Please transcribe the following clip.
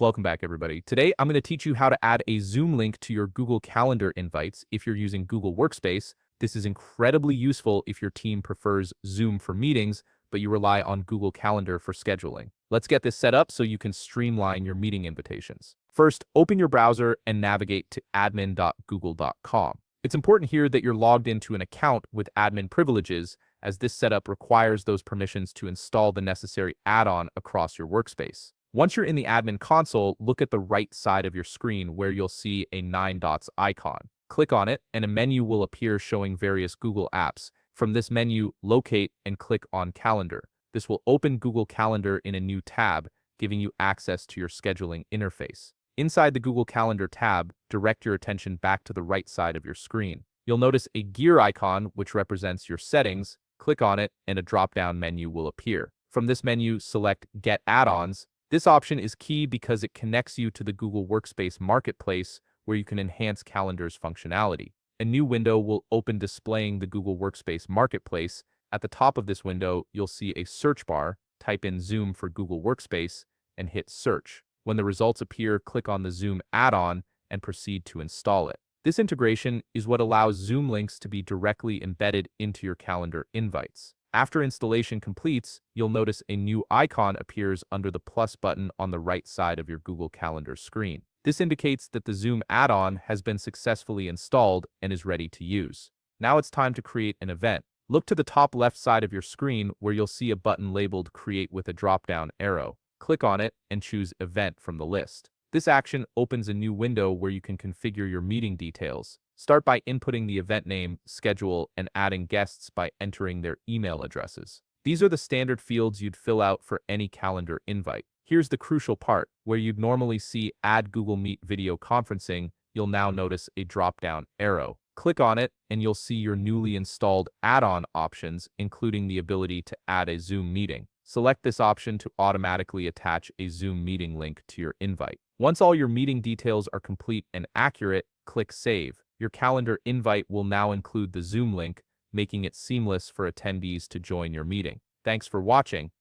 Welcome back, everybody. Today, I'm going to teach you how to add a Zoom link to your Google Calendar invites if you're using Google Workspace. This is incredibly useful if your team prefers Zoom for meetings, but you rely on Google Calendar for scheduling. Let's get this set up so you can streamline your meeting invitations. First, open your browser and navigate to admin.google.com. It's important here that you're logged into an account with admin privileges, as this setup requires those permissions to install the necessary add-on across your workspace. Once you're in the admin console, look at the right side of your screen where you'll see a 9 dots icon. Click on it, and a menu will appear showing various Google apps. From this menu, locate and click on Calendar. This will open Google Calendar in a new tab, giving you access to your scheduling interface. Inside the Google Calendar tab, direct your attention back to the right side of your screen. You'll notice a gear icon, which represents your settings. Click on it, and a drop-down menu will appear. From this menu, select Get Add-ons. This option is key because it connects you to the Google Workspace Marketplace, where you can enhance Calendar's functionality. A new window will open displaying the Google Workspace Marketplace. At the top of this window, you'll see a search bar. Type in Zoom for Google Workspace and hit Search. When the results appear, click on the Zoom add-on and proceed to install it. This integration is what allows Zoom links to be directly embedded into your calendar invites. After installation completes, you'll notice a new icon appears under the plus button on the right side of your Google Calendar screen. This indicates that the Zoom add-on has been successfully installed and is ready to use. Now it's time to create an event. Look to the top left side of your screen where you'll see a button labeled Create with a drop-down arrow. Click on it and choose Event from the list. This action opens a new window where you can configure your meeting details. Start by inputting the event name, schedule, and adding guests by entering their email addresses. These are the standard fields you'd fill out for any calendar invite. Here's the crucial part. Where you'd normally see Add Google Meet Video Conferencing, you'll now notice a drop-down arrow. Click on it, and you'll see your newly installed add-on options, including the ability to add a Zoom meeting. Select this option to automatically attach a Zoom meeting link to your invite. Once all your meeting details are complete and accurate, click Save. Your calendar invite will now include the Zoom link, making it seamless for attendees to join your meeting. Thanks for watching.